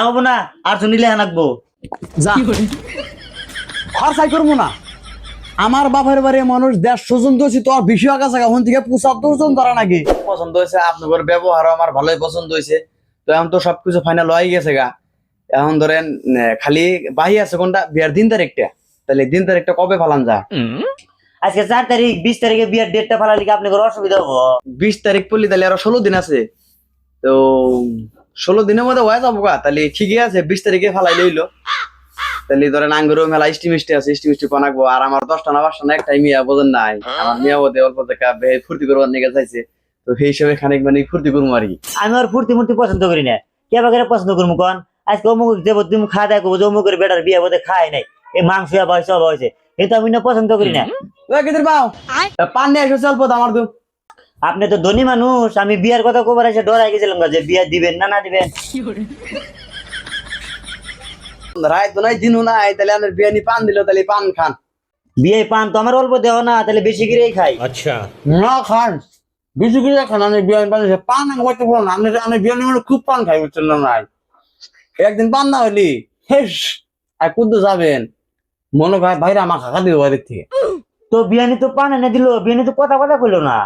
হবো না আর শুনিলে হানাকবো যা খরচাই করবো না। আমার বাপের বাড়ি মানুষ 150 জন দোষী, তোর বেশি আকাশ এখন থেকে 75 জন ধরা নাকি। পছন্দ হয়েছে, আপনাদের ব্যবহারও আমার ভালোই পছন্দ হয়েছে। তো এখন তো সবকিছু ফাইনাল হয়ে গেছে গা। এখন ধরেন খালি বাহি আছে কোনটা, বিয়ার দিন তারিখটা। তাহলে দিন তারিখটা কবে ফালান যা? আজকে 4 তারিখ, 20 তারিখে বিয়ার ডেটটা ফালালে কি আপনাদের অসুবিধা হবো? 20 তারিখ পড়লি তাহলে আরো 16 দিন আছে। তো 16 দিনের মধ্যে হয়ে যাবো গা। তাহলে ঠিকই আছে, 20 তারিখে ফালাই লইলো। তাহলে ধরেন আঙ্গুরও মেলা মিষ্টি আছে, মিষ্টি বানাবো। আর আমার 10টা না 5টা না একটাই মিয়া বোঝেন নাই, আমার মিয়া বোধে অল্প টাকা ফুর্তি করবার নিয়ে চাইছে। তো সেই হিসেবে খানিক মানে ফুর্তি করবো আর কি। আমি আর ফুর্তি মুর্তি পছন্দ করি না। কে বাগেরে পছন্দ করবো কন? আজকে অমুক দেবো, তুমি খাওয়া দাওয়া করবো, অমুকের বেটার বিয়ে বোধে খায় নাই, এই মাংস বয়স হয়েছে, কিন্তু আমি না পছন্দ করি না। পান নিয়ে এসে চলবো আমার তো। আপনি তো ধনী মানুষ, আমি বিয়ার কথা কবার এসে ডরাই গেছিলাম যে বিয়া দিবেন না না দিবেন। রায় তো নাই দিনও নাই, তাহলে আমার বিরিয়ানি পান দিল, তাহলে পান খান। বিয়ে পান তো আমার অল্প দেওয়া না, তাহলে বেশি করেই খাই। না খান, বেশি করে খান। আমি বিরিয়ানি পান পান করতে পারো না। আমি বিরিয়ানি মানে খুব পান খাই, বুঝছেন না নাই? একদিন পান না হইলি হেস আর কুদ্দু যাবেন, মনে ভাই ভাইরা আমার খাকা দিব বাড়ির থেকে। তো বিয়ানি তো পান এনে দিল, বিয়ানি তো কথা কথা কইলো না।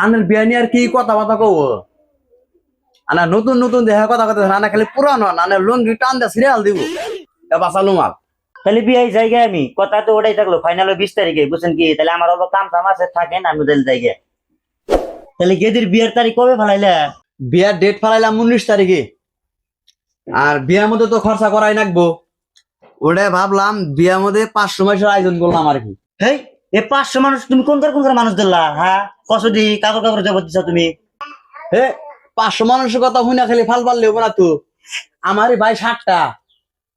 আনের বিরিয়ানি আর কি কথা বাতা কব? আনা নতুন নতুন দেখা কথা কথা, আনা খালি পুরানো, আনের লঙ্গি টান দিয়ে সিরিয়াল দিব বাঁচালু মাল। তাহলে বিয়ে জায়গায় আমি কথা তো ওটাই থাকলো, ফাইনাল 20 তারিখে, বুঝছেন কি? তাহলে আমার অল্প কাম টাম আছে, থাকেন, আমি তাহলে জায়গায়। তাহলে গেদির বিয়ের তারিখ কবে ফেলাইলে? বিয়ার ডেট ফালাইলাম 19 তারিখে। আর বিয়ার মধ্যে তো খরচা করাই লাগবো। ওটাই ভাবলাম বিয়ার মধ্যে 500 মাসের আয়োজন করলাম আর কি। হেই, এ 500 মানুষ তুমি কোন মানুষ ধরলা? হ্যাঁ, কসদি কাগজ কাগজ জবাব দিচ্ছ তুমি? হে 500 মানুষের কথা শুনে খালি ফাল পারলে হবো না তো। আমারই ভাই 60টা,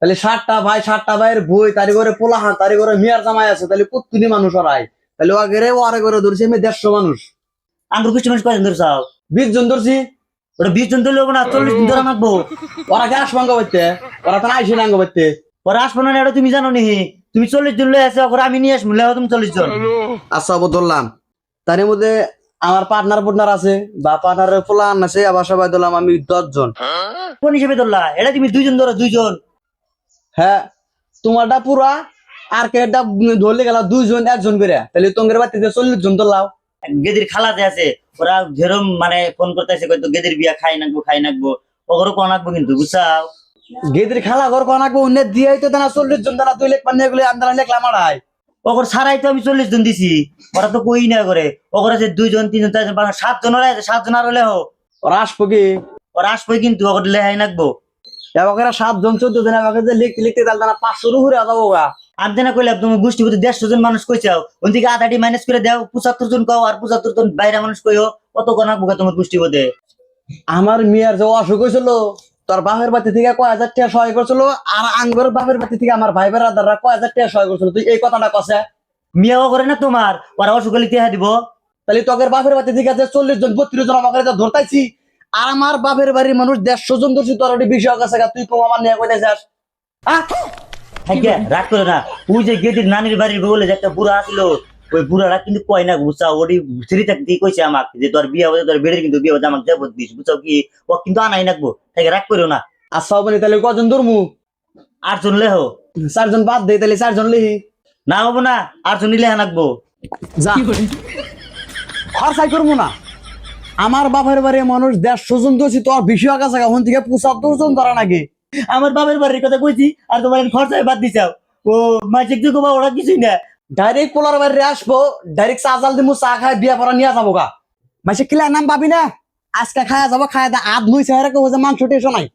তাহলে 60টা ভাই, 60টা ভাইয়ের বই, তারি করে পোলাহান, তারি করে মিয়ার জামাই আছে, তাহলে কতগুলি মানুষ ওরাই। তাহলে ওয়ারে করে ধরছি আমি 150 মানুষ। আঙ্গুর কিছু মানুষ কয়জন ধরছাও? 20 জন ধরছি। ওটা 20 জন ধরলে হবো না, 40 জন ধরা মাখবো। ওরা কি আসবাঙ্গ করতে, ওরা তো আইসি নাঙ্গ করতে। ওরা আসবো না, এটা তুমি জানো নি? তুমি 40 জন লয়ে আছে, ওরা আমি নিয়ে আসবো, লেও তুমি 40 জন। আচ্ছা ধরলাম। তার মধ্যে আমার পার্টনার আছে, বা পার্টনারের পোলাহান আছে, আবার সবাই ধরলাম আমি 10 জন। কোন হিসেবে ধরলা? এটা তুমি 2 জন ধরো, 2 জন। হ্যাঁ, তোমারটা পুরা আর কেটা ধরলে গেল 2 জন 1 জন করে, তাহলে তোমাদের বাড়িতে 40 জন ধরলাও। গেদির খালাতে আছে, ওরা যেরম মানে ফোন করতেছে, কইতো গেদির বিয়া খাই নাকবো, ওগরও কোন নাকবো, কিন্তু বুঝছাও? গেদির খালা ঘর কোন আগে উন্নত দিয়ে তো দানা 40 জন দানা 2 লাখ পান্নে গুলো আন্দারা লেখলাম আড়াই। ওগর সারাই তো আমি 40 জন দিছি, ওরা তো কই না করে। ওগর আছে 2 জন 3 জন 4 জন 5 জন 7 জন, ওরা আছে 7 জন আর হলে হো। ওরা আসবো কি? ওরা আসবে, কিন্তু ওগর লেহাই নাকবো। এবার 7 জন 14 জন এবার যে লিখতে লিখতে তাহলে দানা 500 উপরে যাবো গা। আমি না কইলাম তুমি গোষ্ঠী প্রতি 150 জন মানুষ কইছাও, ওই থেকে আধাটি মাইনাস করে দাও, 75 জন কও, আর 75 জন বাইরে মানুষ কইও, কত কোন নাকবো তোমার গোষ্ঠী বোধে? আমার মিয়ার যে অসুখ হয়েছিল, তোর বাপের বাড়ি থেকে কয় হাজার টাকা সহায় করছিল, আর আঙ্গর বাপের বাড়ি থেকে আমার ভাই বেড়াদাররা কয় হাজার টাকা সহায় করছিল। তুই এই কথাটা কছে? মিয়াও করে না তোমার, ওরা অসুখ হলে টেহা দিব। তাহলে তোদের বাপের বাড়ি থেকে যে 40 জন 32 জন আমাকে ধরতাইছি, আর আমার বাপের বাড়ির মানুষ 150 জন ধরছি, তোর ওটি বেশি হয়ে গেছে। তুই কম আমার নিয়ে কইতে চাস? হ্যাঁ, রাগ করে না। ওই যে গেদির নানির বাড়ির বলে যে একটা বুড়া আসলো, ওই বুড়ারা কিন্তু কয় না, বুঝছাও? ওটি ছেড়ে থাকতে কইছে আমাকে যে তোর বিয়ে হবে, তোর বেড়ে কিন্তু বিয়ে হবে, আমাকে যাবো দিস, বুঝছাও কি? ও কিন্তু আনাই নাকবো, তাই রাগ করো না। আচ্ছা হবে তাহলে কজন ধরমু? 8 জন লেহো। 4 জন বাদ দে, তাহলে 4 জন লিহি। না হবো না, 8 জন নিলে নাকবো। যা খরচাই করবো না। আমার বাপের বাড়ি মানুষ 150 জন দোষী, তোর বেশি আকাশ এখন থেকে 75 জন ধরা নাকি। আমার বাবার বাড়ির কথা কইছি, আর তোমার খরচায় বাদ দিছাও। ও মাঝে কি কবা, ওরা কিছুই না। ডাইরেক্ট পোলার বাড়ি আসবো, ডাইরেক্ট চা জাল দিমু, চা খাই বিয়া পড়া নিয়ে যাবো গা। মাসে কিলা নাম পাবি না, আজকে খায়া যাবো, খায়া দা আধ মুই চেহারা কেউ যে মাংস টেসো নাই,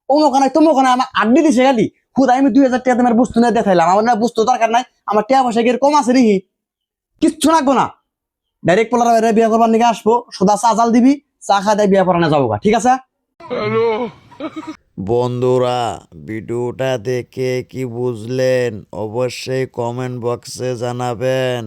অমুখানে তোমখানে আমার আড্ডি দিছে খালি। খুদা আমি 2000 টাকা তোমার বস্তু নিয়ে দেখাইলাম, আমার না বস্তু দরকার নাই, আমার টাকা পয়সা গিয়ে কম আছে রিহি, কিচ্ছু লাগবো না। ডাইরেক্ট পোলার বাইরে বিয়া করবার নিকে আসবো, সোদা চা জাল দিবি, চা খায় দেয় বিয়া পড়ানো যাবো গা, ঠিক আছে? বন্ধুরা, ভিডিওটা দেখে কি বুঝলেন অবশ্যই কমেন্ট বক্সে জানাবেন।